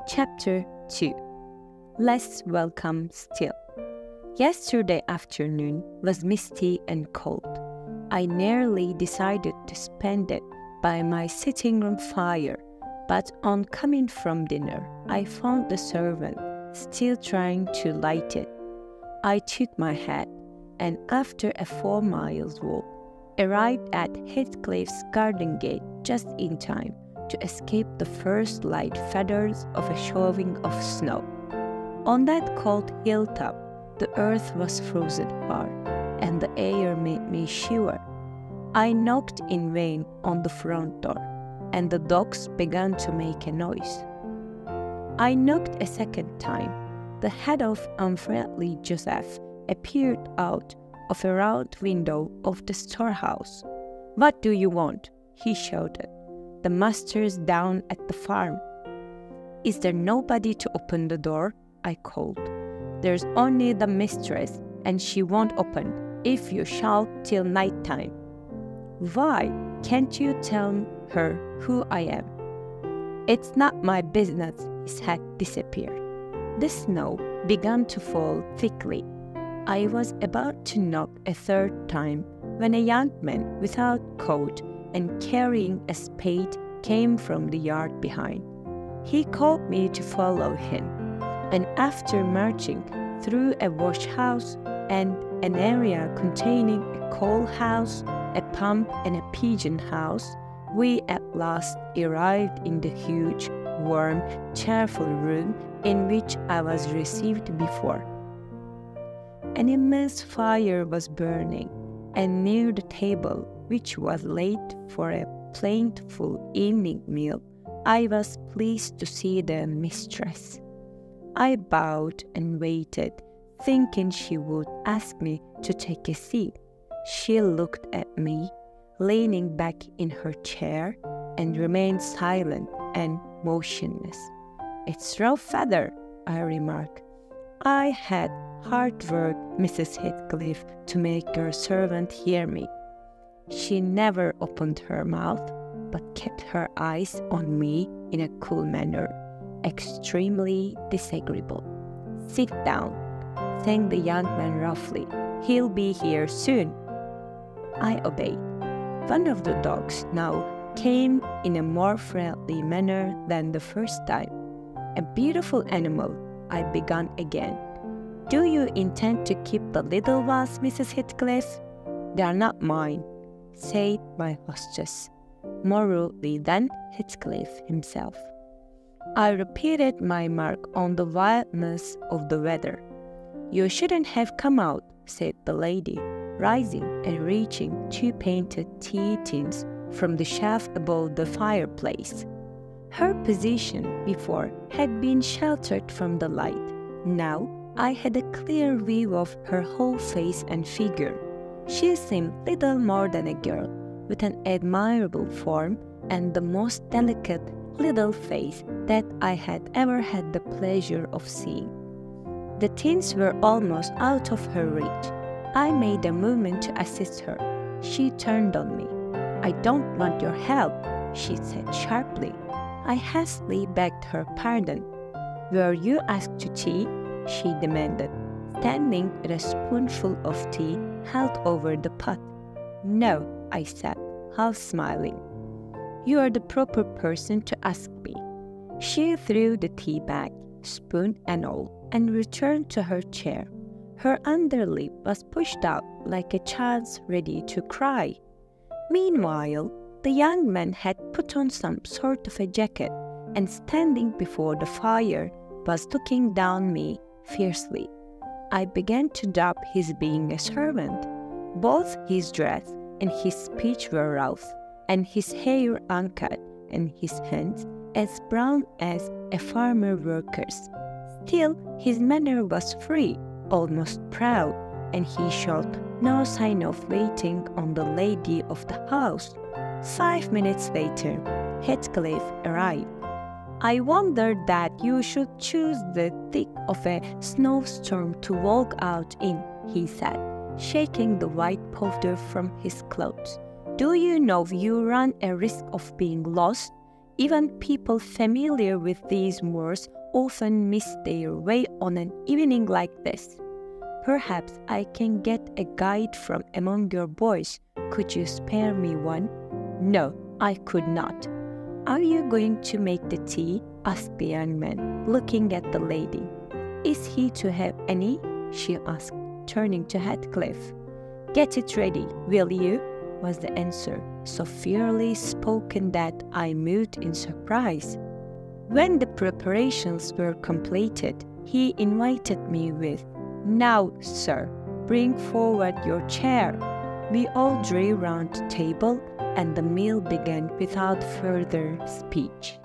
Chapter 2. Less welcome still. Yesterday afternoon was misty and cold. I nearly decided to spend it by my sitting room fire, but on coming from dinner, I found the servant still trying to light it. I took my hat, and after a 4 miles walk, arrived at Heathcliff's garden gate just in time to escape the first light feathers of a showing of snow. On that cold hilltop, the earth was frozen hard, and the air made me shiver. I knocked in vain on the front door, and the dogs began to make a noise. I knocked a second time. The head of unfriendly Joseph appeared out of a round window of the storehouse. "What do you want?" he shouted. "The master's down at the farm." "Is there nobody to open the door?" I called. "There's only the mistress, and she won't open if you shout till night time." "Why can't you tell her who I am?" "It's not my business." His hat disappeared. The snow began to fall thickly. I was about to knock a third time when a young man without coat and carrying a spade came from the yard behind. He called me to follow him, and after marching through a wash house and an area containing a coal house, a pump, and a pigeon house, we at last arrived in the huge, warm, cheerful room in which I was received before. An immense fire was burning, and near the table, which was laid for a plentiful evening meal, I was pleased to see the mistress. I bowed and waited, thinking she would ask me to take a seat. She looked at me, leaning back in her chair, and remained silent and motionless. "It's rough weather," I remarked. "I had hard work, Mrs. Heathcliff, to make your servant hear me." She never opened her mouth, but kept her eyes on me in a cool manner, extremely disagreeable. "Sit down," sang the young man roughly. "He'll be here soon." I obeyed. One of the dogs now came in a more friendly manner than the first time. "A beautiful animal," I began again. "Do you intend to keep the little ones, Mrs. Heathcliff?" "They are not mine," said my hostess, more rudely than Heathcliff himself. I repeated my remark on the wildness of the weather. "You shouldn't have come out," said the lady, rising and reaching 2 painted tea tins from the shelf above the fireplace. Her position before had been sheltered from the light. Now I had a clear view of her whole face and figure. She seemed little more than a girl, with an admirable form and the most delicate little face that I had ever had the pleasure of seeing. The tins were almost out of her reach. I made a movement to assist her. She turned on me. "I don't want your help," she said sharply. I hastily begged her pardon. "Were you asked to tea?" she demanded, standing with a spoonful of tea held over the pot. "No," I said, half smiling. "You are the proper person to ask me." She threw the tea back, spoon and all, and returned to her chair. Her underlip was pushed out like a child's ready to cry. Meanwhile, the young man had put on some sort of a jacket, and standing before the fire was looking down me fiercely. I began to doubt his being a servant. Both his dress and his speech were rough, and his hair uncut, and his hands as brown as a farmer worker's. Still, his manner was free, almost proud, and he showed no sign of waiting on the lady of the house. 5 minutes later, Heathcliff arrived. "I wondered that you should choose the thick of a snowstorm to walk out in," he said, shaking the white powder from his clothes. "Do you know you run a risk of being lost? Even people familiar with these words often miss their way on an evening like this. Perhaps I can get a guide from among your boys. Could you spare me one? No, I could not. Are you going to make the tea? Asked the young man, looking at the lady. Is he to have any? She asked, turning to Heathcliff. Get it ready, will you? Was the answer, so fairly spoken that I moved in surprise. When the preparations were completed, he invited me with, Now, sir, bring forward your chair. We all drew round the table, and the meal began without further speech.